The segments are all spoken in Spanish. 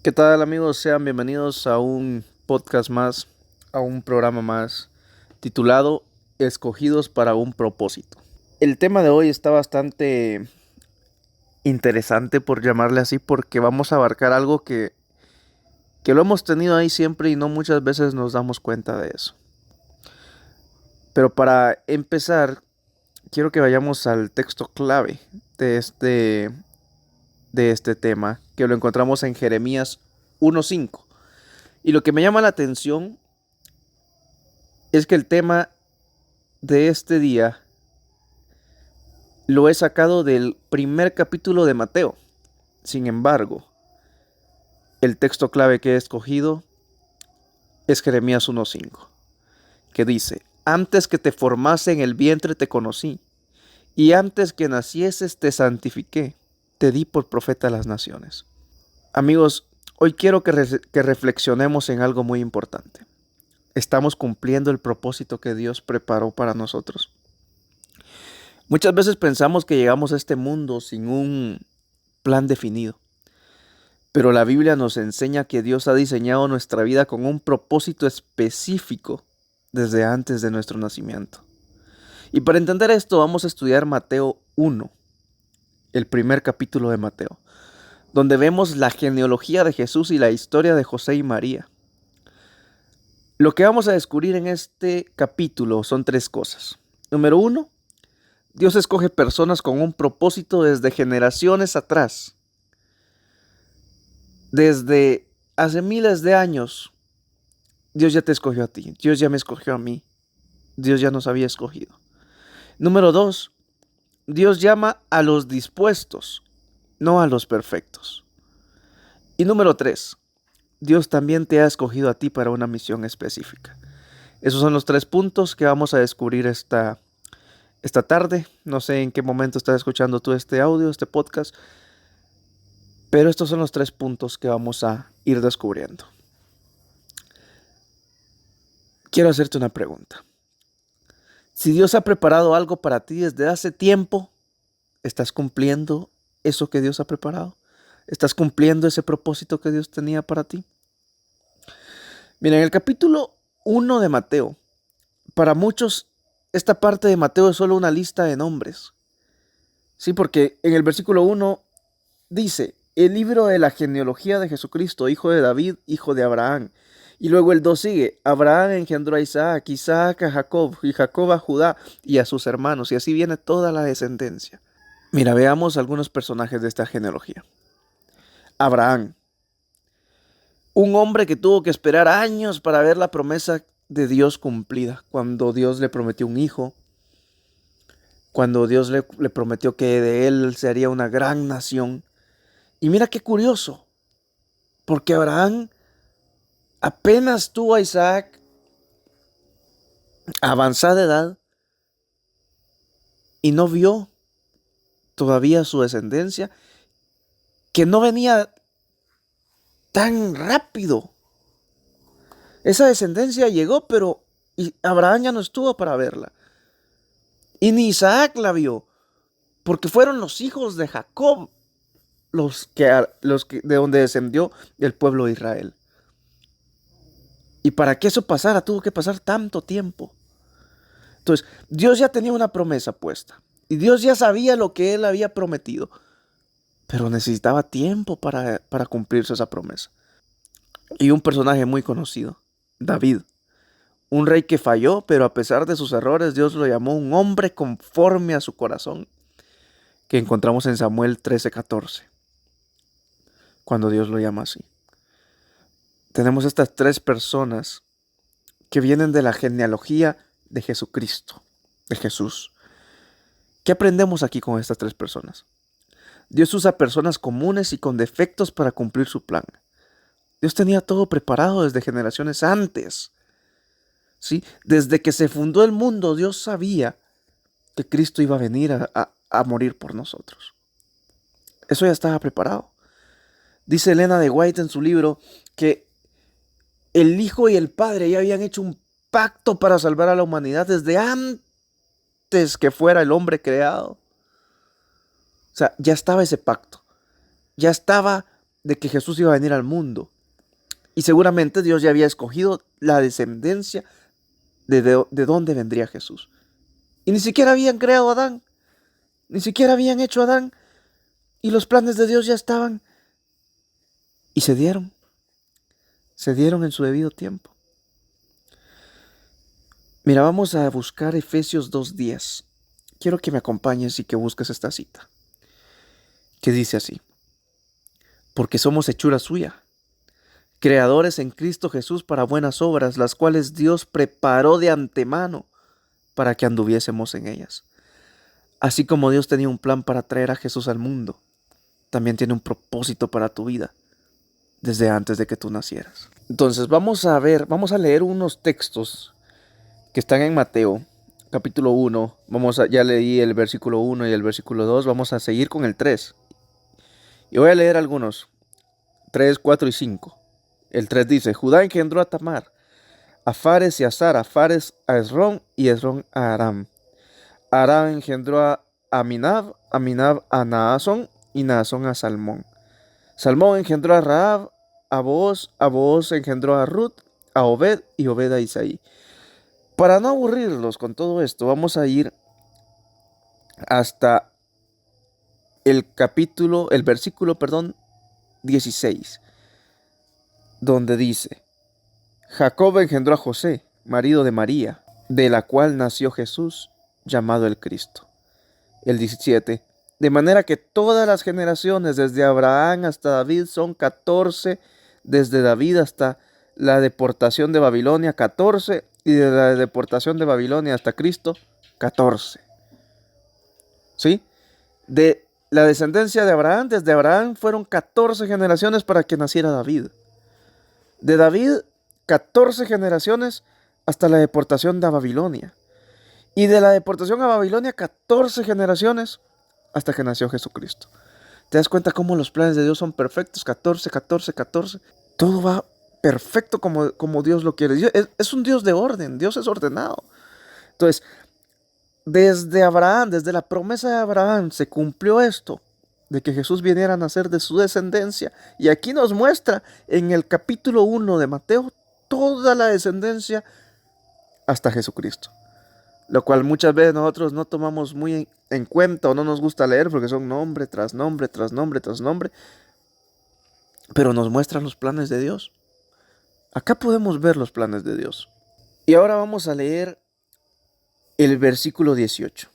¿Qué tal amigos? Sean bienvenidos a un podcast más, a un programa más titulado Escogidos para un propósito. El tema de hoy está bastante interesante por llamarle así porque vamos a abarcar algo que lo hemos tenido ahí siempre y no muchas veces nos damos cuenta de eso. Pero para empezar, quiero que vayamos al texto clave de este tema, que lo encontramos en Jeremías 1:5. Y lo que me llama la atención es que el tema de este día lo he sacado del primer capítulo de Mateo. Sin embargo, el texto clave que he escogido es Jeremías 1:5, que dice: Antes que te formase en el vientre te conocí, y antes que nacieses te santifiqué, te di por profeta a las naciones. Amigos, hoy quiero que reflexionemos en algo muy importante. ¿Estamos cumpliendo el propósito que Dios preparó para nosotros? Muchas veces pensamos que llegamos a este mundo sin un plan definido, pero la Biblia nos enseña que Dios ha diseñado nuestra vida con un propósito específico desde antes de nuestro nacimiento. Y para entender esto vamos a estudiar Mateo 1, el primer capítulo de Mateo, donde vemos la genealogía de Jesús y la historia de José y María. Lo que vamos a descubrir en este capítulo son tres cosas. Número uno, Dios escoge personas con un propósito desde generaciones atrás. Desde hace miles de años, Dios ya te escogió a ti, Dios ya me escogió a mí, Dios ya nos había escogido. Número dos, Dios llama a los dispuestos, no a los perfectos. Y número tres, Dios también te ha escogido a ti para una misión específica. Esos son los tres puntos que vamos a descubrir esta tarde. No sé en qué momento estás escuchando tú este audio, este podcast, pero estos son los tres puntos que vamos a ir descubriendo. Quiero hacerte una pregunta. Si Dios ha preparado algo para ti desde hace tiempo, ¿estás cumpliendo eso que Dios ha preparado? ¿Estás cumpliendo ese propósito que Dios tenía para ti? Mira, en el capítulo 1 de Mateo, para muchos esta parte de Mateo es solo una lista de nombres. Sí, porque en el versículo 1 dice: el libro de la genealogía de Jesucristo, hijo de David, hijo de Abraham. Y luego el 2 sigue: Abraham engendró a Isaac, Isaac a Jacob, y Jacob a Judá y a sus hermanos. Y así viene toda la descendencia. Mira, veamos algunos personajes de esta genealogía. Abraham, un hombre que tuvo que esperar años para ver la promesa de Dios cumplida. Cuando Dios le prometió un hijo, cuando Dios le prometió que de él se haría una gran nación. Y mira qué curioso, porque Abraham apenas tuvo a Isaac a avanzada edad y no vio todavía su descendencia, que no venía tan rápido. Esa descendencia llegó, pero Abraham ya no estuvo para verla. Y ni Isaac la vio, porque fueron los hijos de Jacob de donde descendió el pueblo de Israel. Y para que eso pasara, tuvo que pasar tanto tiempo. Entonces, Dios ya tenía una promesa puesta. Y Dios ya sabía lo que Él había prometido. Pero necesitaba tiempo para cumplirse esa promesa. Y un personaje muy conocido, David. Un rey que falló, pero a pesar de sus errores, Dios lo llamó un hombre conforme a su corazón, que encontramos en Samuel 13:14, cuando Dios lo llama así. Tenemos estas tres personas que vienen de la genealogía de Jesucristo, de Jesús. ¿Qué aprendemos aquí con estas tres personas? Dios usa personas comunes y con defectos para cumplir su plan. Dios tenía todo preparado desde generaciones antes. ¿Sí? Desde que se fundó el mundo, Dios sabía que Cristo iba a venir a morir por nosotros. Eso ya estaba preparado. Dice Elena de White en su libro que el Hijo y el Padre ya habían hecho un pacto para salvar a la humanidad desde antes que fuera el hombre creado. O sea, ya estaba ese pacto. Ya estaba de que Jesús iba a venir al mundo. Y seguramente Dios ya había escogido la descendencia de dónde vendría Jesús. Y ni siquiera habían creado a Adán, ni siquiera habían hecho a Adán, y los planes de Dios ya estaban, y se dieron en su debido tiempo. Mira, vamos a buscar Efesios 2:10. Quiero que me acompañes y que busques esta cita, que dice así: porque somos hechura suya, creadores en Cristo Jesús para buenas obras, las cuales Dios preparó de antemano para que anduviésemos en ellas. Así como Dios tenía un plan para traer a Jesús al mundo, también tiene un propósito para tu vida desde antes de que tú nacieras. Entonces vamos a leer unos textos que están en Mateo, capítulo 1. Ya leí el versículo 1 y el versículo 2. Vamos a seguir con el 3. Y voy a leer algunos, 3, 4 y 5. El 3 dice: Judá engendró a Tamar, a Fares y a Zara, Fares a Esrón y Esrón a Aram. Aram engendró a Aminab, Aminab a Naasón y Naasón a Salmón. Salmón engendró a Rahab, a Booz engendró a Ruth, a Obed y Obed a Isaí. Para no aburrirlos con todo esto, vamos a ir hasta el versículo 16, donde dice: Jacob engendró a José, marido de María, de la cual nació Jesús, llamado el Cristo. El 17: de manera que todas las generaciones desde Abraham hasta David son 14, desde David hasta la deportación de Babilonia 14, y de la deportación de Babilonia hasta Cristo 14. ¿Sí? De la descendencia de Abraham, desde Abraham fueron 14 generaciones para que naciera David. De David, 14 generaciones hasta la deportación de Babilonia. Y de la deportación a Babilonia, 14 generaciones hasta que nació Jesucristo. ¿Te das cuenta cómo los planes de Dios son perfectos? 14, 14, 14. Todo va perfecto como Dios lo quiere. Dios es un Dios de orden. Dios es ordenado. Entonces, desde Abraham, desde la promesa de Abraham, se cumplió esto, de que Jesús viniera a nacer de su descendencia. Y aquí nos muestra en el capítulo 1 de Mateo toda la descendencia hasta Jesucristo. Lo cual muchas veces nosotros no tomamos muy en cuenta o no nos gusta leer porque son nombre tras nombre, tras nombre, tras nombre. Pero nos muestran los planes de Dios. Acá podemos ver los planes de Dios. Y ahora vamos a leer el versículo 18.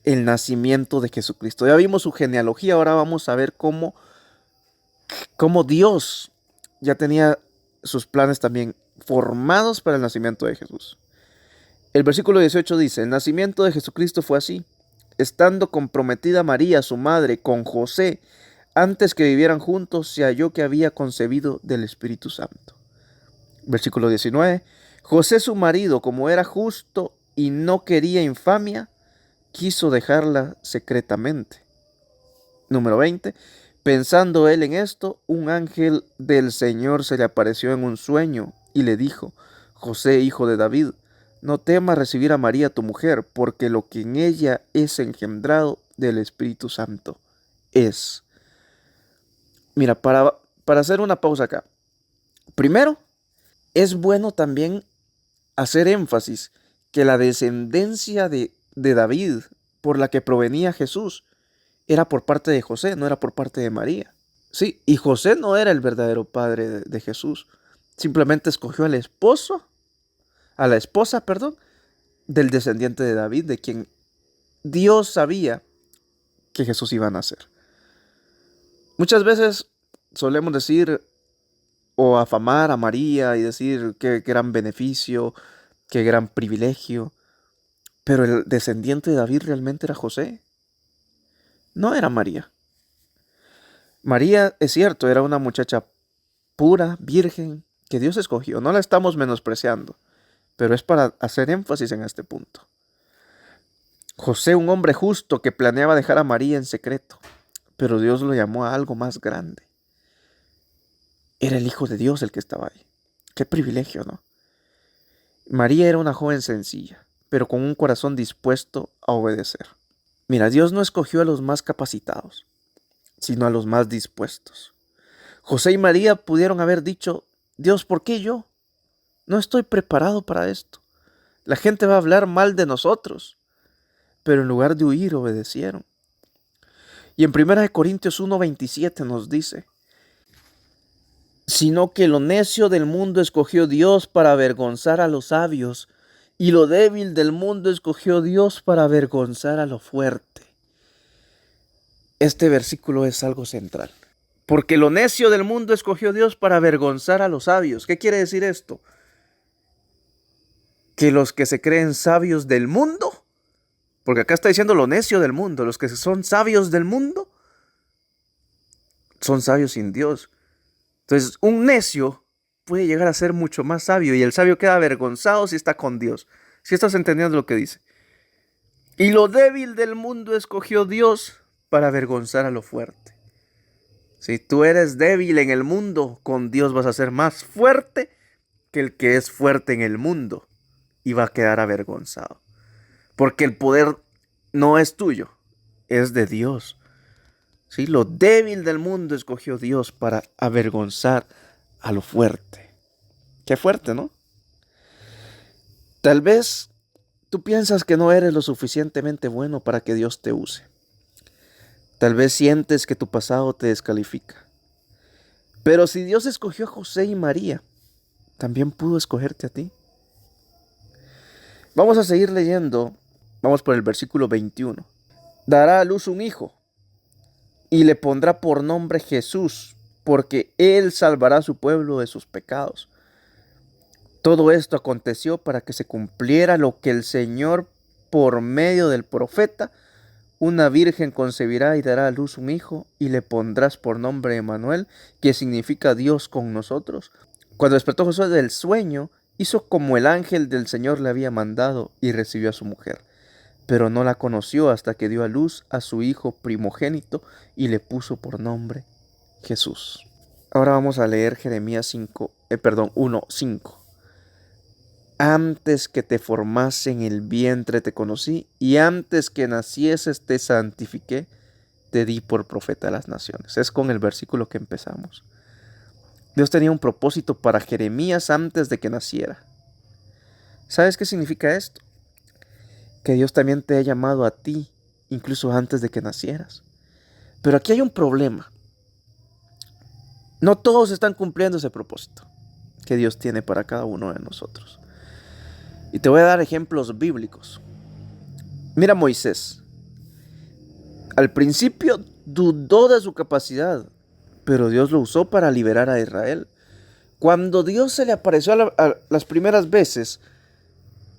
El nacimiento de Jesucristo. Ya vimos su genealogía, ahora vamos a ver cómo Dios ya tenía sus planes también formados para el nacimiento de Jesús. El versículo 18 dice: el nacimiento de Jesucristo fue así: estando comprometida María, su madre, con José, antes que vivieran juntos, se halló que había concebido del Espíritu Santo. Versículo 19: José su marido, como era justo y no quería infamia, quiso dejarla secretamente. Número 20: pensando él en esto, un ángel del Señor se le apareció en un sueño y le dijo: José, hijo de David, no temas recibir a María tu mujer, porque lo que en ella es engendrado del Espíritu Santo es. Mira, para hacer una pausa acá. Primero, es bueno también hacer énfasis que la descendencia de David, por la que provenía Jesús, era por parte de José, no era por parte de María. Sí, y José no era el verdadero padre de Jesús. Simplemente escogió al esposo, a la esposa, del descendiente de David, de quien Dios sabía que Jesús iba a nacer. Muchas veces solemos decir o afamar a María y decir qué gran beneficio, qué gran privilegio, pero el descendiente de David realmente era José, no era María. María, es cierto, era una muchacha pura, virgen, que Dios escogió, no la estamos menospreciando, pero es para hacer énfasis en este punto. José, un hombre justo que planeaba dejar a María en secreto, pero Dios lo llamó a algo más grande. Era el Hijo de Dios el que estaba ahí. Qué privilegio, ¿no? María era una joven sencilla, pero con un corazón dispuesto a obedecer. Mira, Dios no escogió a los más capacitados, sino a los más dispuestos. José y María pudieron haber dicho, Dios, ¿por qué yo? No estoy preparado para esto. La gente va a hablar mal de nosotros. Pero en lugar de huir, obedecieron. Y en 1 Corintios 1:27 nos dice, sino que lo necio del mundo escogió Dios para avergonzar a los sabios, y lo débil del mundo escogió Dios para avergonzar a lo fuerte. Este versículo es algo central. Porque lo necio del mundo escogió Dios para avergonzar a los sabios. ¿Qué quiere decir esto? Que los que se creen sabios del mundo, porque acá está diciendo lo necio del mundo, los que son sabios del mundo, son sabios sin Dios. Entonces, un necio puede llegar a ser mucho más sabio y el sabio queda avergonzado si está con Dios. Si estás entendiendo lo que dice. Y lo débil del mundo escogió Dios para avergonzar a lo fuerte. Si tú eres débil en el mundo, con Dios vas a ser más fuerte que el que es fuerte en el mundo y va a quedar avergonzado. Porque el poder no es tuyo, es de Dios. ¿Sí? Lo débil del mundo escogió Dios para avergonzar a lo fuerte. Qué fuerte, ¿no? Tal vez tú piensas que no eres lo suficientemente bueno para que Dios te use. Tal vez sientes que tu pasado te descalifica. Pero si Dios escogió a José y María, también pudo escogerte a ti. Vamos a seguir leyendo. Vamos por el versículo 21. Dará a luz un hijo y le pondrá por nombre Jesús, porque él salvará a su pueblo de sus pecados. Todo esto aconteció para que se cumpliera lo que el Señor, por medio del profeta, una virgen concebirá y dará a luz un hijo, y le pondrás por nombre Emmanuel, que significa Dios con nosotros. Cuando despertó Josué del sueño, hizo como el ángel del Señor le había mandado, y recibió a su mujer. Pero no la conoció hasta que dio a luz a su hijo primogénito, y le puso por nombre Jesús. Ahora vamos a leer Jeremías 1:5. Antes que te formase en el vientre te conocí, y antes que nacieses te santifiqué, te di por profeta a las naciones. Es con el versículo que empezamos. Dios tenía un propósito para Jeremías antes de que naciera. ¿Sabes qué significa esto? Que Dios también te ha llamado a ti, incluso antes de que nacieras. Pero aquí hay un problema. No todos están cumpliendo ese propósito que Dios tiene para cada uno de nosotros. Y te voy a dar ejemplos bíblicos. Mira a Moisés. Al principio dudó de su capacidad, pero Dios lo usó para liberar a Israel. Cuando Dios se le apareció a las primeras veces,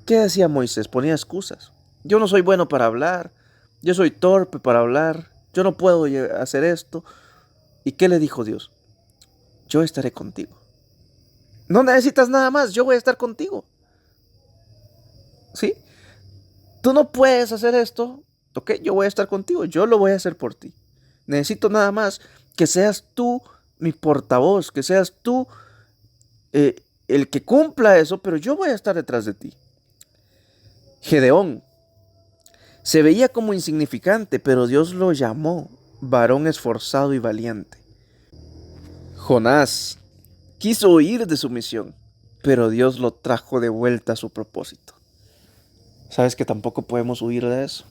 ¿qué decía Moisés? Ponía excusas. Yo no soy bueno para hablar, yo soy torpe para hablar, yo no puedo hacer esto. ¿Y qué le dijo Dios? Yo estaré contigo. No necesitas nada más, yo voy a estar contigo. ¿Sí? Tú no puedes hacer esto, ok, yo voy a estar contigo, yo lo voy a hacer por ti. Necesito nada más que seas tú mi portavoz, que seas tú el que cumpla eso, pero yo voy a estar detrás de ti. Gedeón se veía como insignificante, pero Dios lo llamó varón esforzado y valiente. Jonás quiso huir de su misión, pero Dios lo trajo de vuelta a su propósito. ¿Sabes que tampoco podemos huir de eso?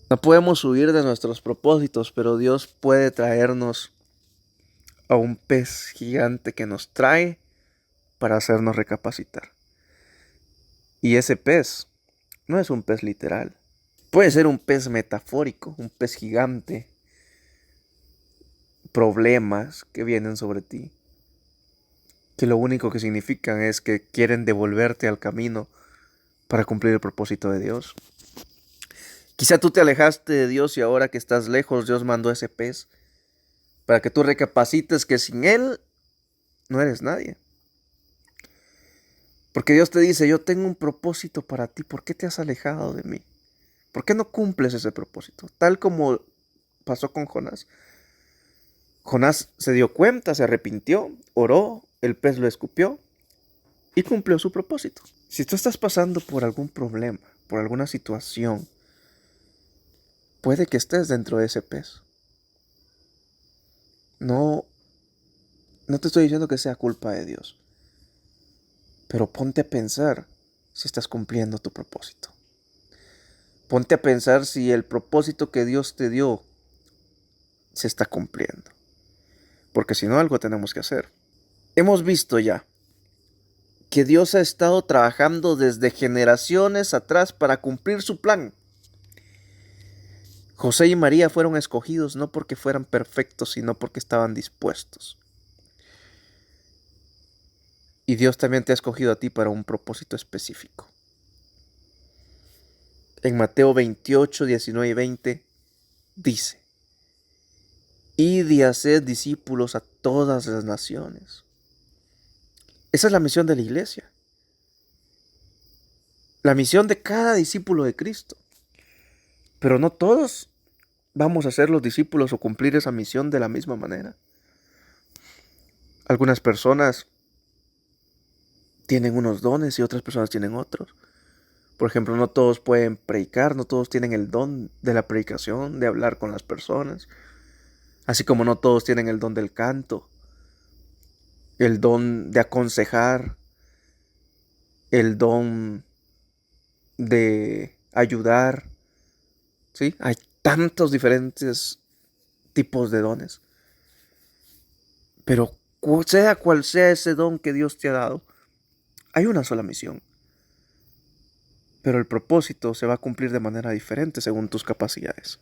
No podemos huir de nuestros propósitos, pero Dios puede traernos a un pez gigante que nos trae para hacernos recapacitar. Y ese pez no es un pez literal. Puede ser un pez metafórico, un pez gigante. Problemas que vienen sobre ti, que lo único que significan es que quieren devolverte al camino para cumplir el propósito de Dios. Quizá tú te alejaste de Dios y ahora que estás lejos, Dios mandó ese pez para que tú recapacites que sin Él no eres nadie. Porque Dios te dice, yo tengo un propósito para ti, ¿por qué te has alejado de mí? ¿Por qué no cumples ese propósito? Tal como pasó con Jonás. Jonás se dio cuenta, se arrepintió, oró, el pez lo escupió y cumplió su propósito. Si tú estás pasando por algún problema, por alguna situación, puede que estés dentro de ese pez. No, no te estoy diciendo que sea culpa de Dios, pero ponte a pensar si estás cumpliendo tu propósito. Ponte a pensar si el propósito que Dios te dio se está cumpliendo. Porque si no, algo tenemos que hacer. Hemos visto ya que Dios ha estado trabajando desde generaciones atrás para cumplir su plan. José y María fueron escogidos no porque fueran perfectos, sino porque estaban dispuestos. Y Dios también te ha escogido a ti para un propósito específico. En Mateo 28, 19 y 20 dice: Id y haced discípulos a todas las naciones. Esa es la misión de la iglesia. La misión de cada discípulo de Cristo. Pero no todos vamos a ser los discípulos o cumplir esa misión de la misma manera. Algunas personas tienen unos dones y otras personas tienen otros. Por ejemplo, no todos pueden predicar, no todos tienen el don de la predicación, de hablar con las personas. Así como no todos tienen el don del canto, el don de aconsejar, el don de ayudar. ¿Sí? Hay tantos diferentes tipos de dones. Pero sea cual sea ese don que Dios te ha dado, hay una sola misión. Pero el propósito se va a cumplir de manera diferente según tus capacidades.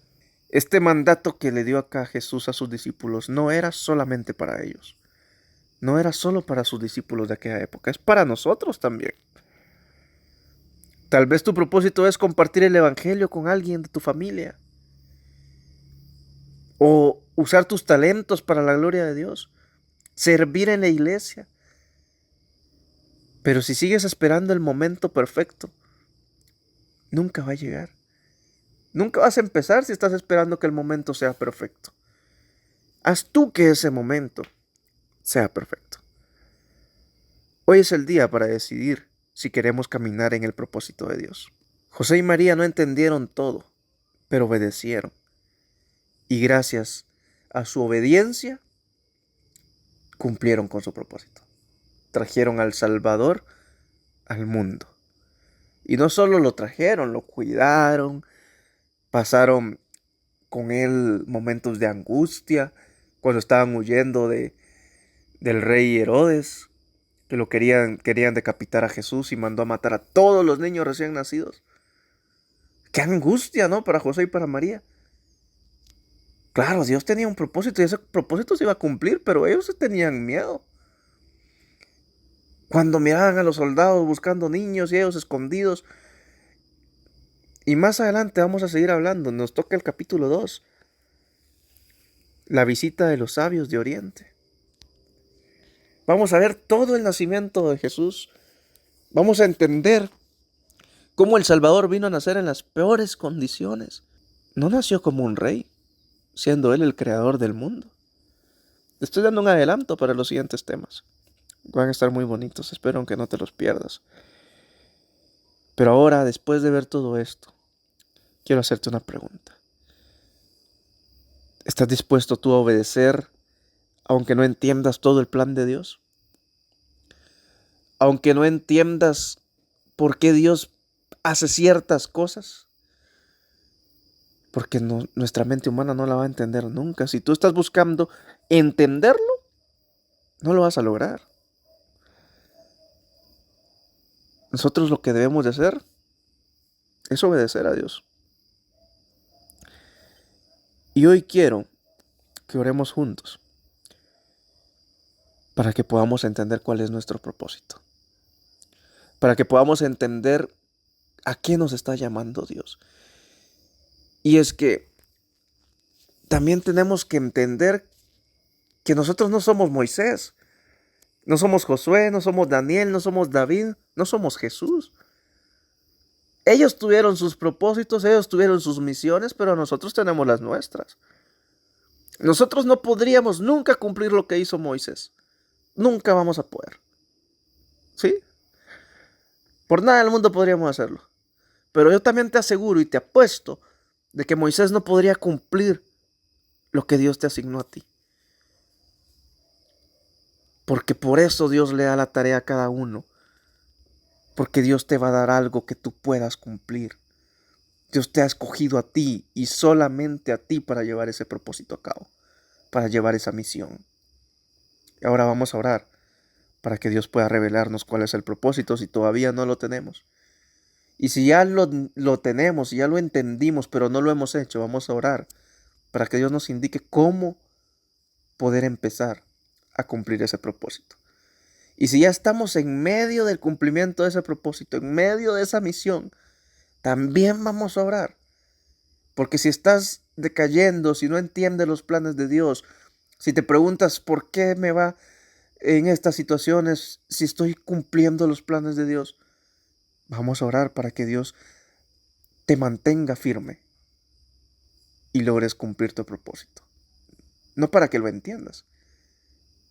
Este mandato que le dio acá Jesús a sus discípulos no era solamente para ellos. No era solo para sus discípulos de aquella época, es para nosotros también. Tal vez tu propósito es compartir el evangelio con alguien de tu familia. O usar tus talentos para la gloria de Dios. Servir en la iglesia. Pero si sigues esperando el momento perfecto, nunca va a llegar. Nunca vas a empezar si estás esperando que el momento sea perfecto. Haz tú que ese momento sea perfecto. Hoy es el día para decidir si queremos caminar en el propósito de Dios. José y María no entendieron todo, pero obedecieron. Y gracias a su obediencia, cumplieron con su propósito. Trajeron al Salvador al mundo. Y no solo lo trajeron, lo cuidaron, pasaron con él momentos de angustia, cuando estaban huyendo del rey Herodes, que querían decapitar a Jesús y mandó a matar a todos los niños recién nacidos. Qué angustia, ¿no? Para José y para María. Claro, Dios tenía un propósito y ese propósito se iba a cumplir, pero ellos tenían miedo. Cuando miraban a los soldados buscando niños y ellos escondidos. Y más adelante vamos a seguir hablando, nos toca el capítulo 2. La visita de los sabios de Oriente. Vamos a ver todo el nacimiento de Jesús. Vamos a entender cómo el Salvador vino a nacer en las peores condiciones. No nació como un rey, siendo Él el creador del mundo. Te estoy dando un adelanto para los siguientes temas. Van a estar muy bonitos, espero que no te los pierdas. Pero ahora, después de ver todo esto, quiero hacerte una pregunta. ¿Estás dispuesto tú a obedecer aunque no entiendas todo el plan de Dios? Aunque no entiendas por qué Dios hace ciertas cosas. Porque nuestra mente humana no la va a entender nunca. Si tú estás buscando entenderlo, no lo vas a lograr. Nosotros lo que debemos de hacer es obedecer a Dios. Y hoy quiero que oremos juntos para que podamos entender cuál es nuestro propósito. Para que podamos entender a qué nos está llamando Dios. Y es que también tenemos que entender que nosotros no somos Moisés, no somos Josué, no somos Daniel, no somos David, no somos Jesús. Ellos tuvieron sus propósitos, ellos tuvieron sus misiones, pero nosotros tenemos las nuestras. Nosotros no podríamos nunca cumplir lo que hizo Moisés. Nunca vamos a poder. ¿Sí? Por nada del mundo podríamos hacerlo. Pero yo también te aseguro y te apuesto de que Moisés no podría cumplir lo que Dios te asignó a ti. Porque por eso Dios le da la tarea a cada uno. Porque Dios te va a dar algo que tú puedas cumplir. Dios te ha escogido a ti y solamente a ti para llevar ese propósito a cabo, para llevar esa misión. Y ahora vamos a orar para que Dios pueda revelarnos cuál es el propósito si todavía no lo tenemos. Y si ya lo tenemos, si ya lo entendimos, pero no lo hemos hecho, vamos a orar para que Dios nos indique cómo poder empezar a cumplir ese propósito. Y si ya estamos en medio del cumplimiento de ese propósito, en medio de esa misión, también vamos a orar. Porque si estás decayendo, si no entiendes los planes de Dios, si te preguntas por qué me va en estas situaciones, si estoy cumpliendo los planes de Dios, vamos a orar para que Dios te mantenga firme y logres cumplir tu propósito. No para que lo entiendas,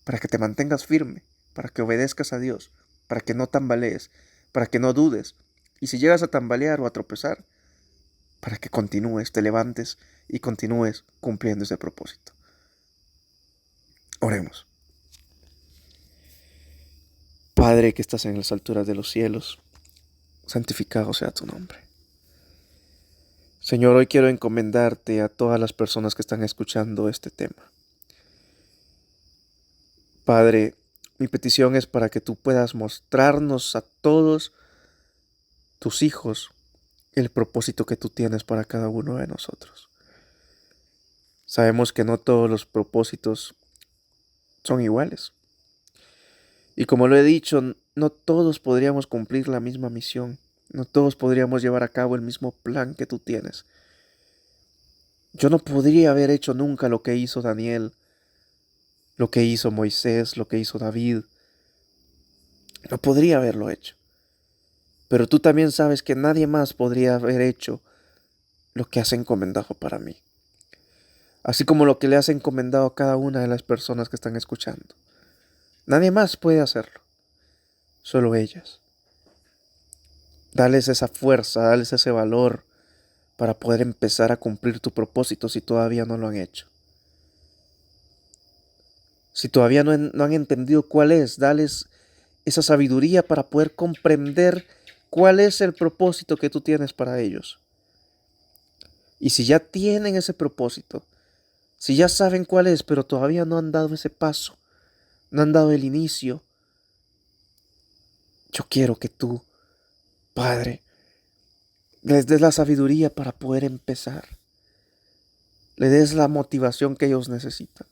para que te mantengas firme, para que obedezcas a Dios, para que no tambalees, para que no dudes. Y si llegas a tambalear o a tropezar, para que continúes, te levantes y continúes cumpliendo ese propósito. Oremos. Padre que estás en las alturas de los cielos, santificado sea tu nombre. Señor, hoy quiero encomendarte a todas las personas que están escuchando este tema. Padre, mi petición es para que tú puedas mostrarnos a todos tus hijos el propósito que tú tienes para cada uno de nosotros. Sabemos que no todos los propósitos son iguales. Y como lo he dicho, no todos podríamos cumplir la misma misión. No todos podríamos llevar a cabo el mismo plan que tú tienes. Yo no podría haber hecho nunca lo que hizo Daniel, lo que hizo Moisés, lo que hizo David. No podría haberlo hecho. Pero tú también sabes que nadie más podría haber hecho lo que has encomendado para mí. Así como lo que le has encomendado a cada una de las personas que están escuchando. Nadie más puede hacerlo. Solo ellas. Dales esa fuerza, dales ese valor para poder empezar a cumplir tu propósito si todavía no lo han hecho. Si todavía no han entendido cuál es, dales esa sabiduría para poder comprender cuál es el propósito que tú tienes para ellos. Y si ya tienen ese propósito, si ya saben cuál es, pero todavía no han dado ese paso, no han dado el inicio, yo quiero que tú, Padre, les des la sabiduría para poder empezar. Les des la motivación que ellos necesitan.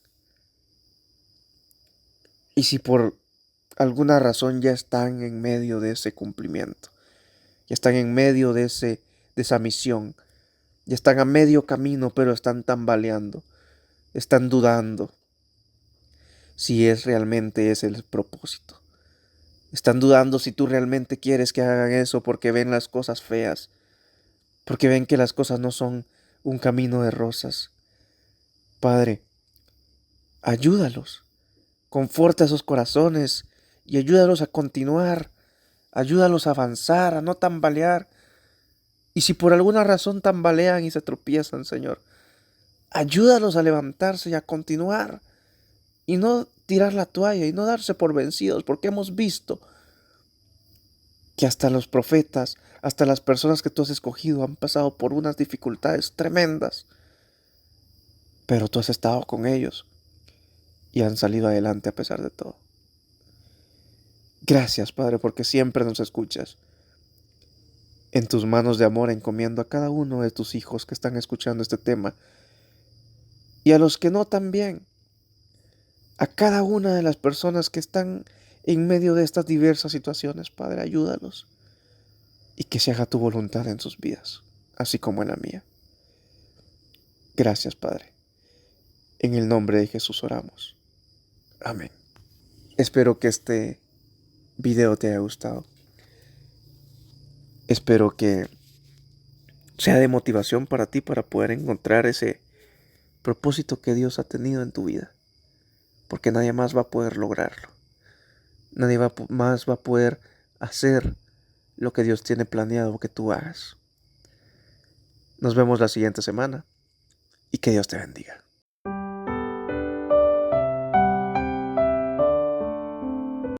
Y si por alguna razón ya están en medio de ese cumplimiento, ya están en medio de esa misión, ya están a medio camino, pero están tambaleando, están dudando si es realmente ese el propósito. Están dudando si tú realmente quieres que hagan eso porque ven las cosas feas, porque ven que las cosas no son un camino de rosas. Padre, ayúdalos, conforta esos corazones y ayúdalos a continuar, ayúdalos a avanzar, a no tambalear. Y si por alguna razón tambalean y se tropiezan, Señor, ayúdalos a levantarse y a continuar y no tirar la toalla y no darse por vencidos, porque hemos visto que hasta los profetas, hasta las personas que tú has escogido han pasado por unas dificultades tremendas, pero tú has estado con ellos y han salido adelante a pesar de todo. Gracias, Padre, porque siempre nos escuchas. En tus manos de amor encomiendo a cada uno de tus hijos que están escuchando este tema y a los que no también, a cada una de las personas que están en medio de estas diversas situaciones, Padre, ayúdalos y que se haga tu voluntad en sus vidas, así como en la mía. Gracias, Padre. En el nombre de Jesús oramos. Amén. Espero que este video te haya gustado. Espero que sea de motivación para ti para poder encontrar ese propósito que Dios ha tenido en tu vida. Porque nadie más va a poder lograrlo. Nadie más va a poder hacer lo que Dios tiene planeado que tú hagas. Nos vemos la siguiente semana y que Dios te bendiga.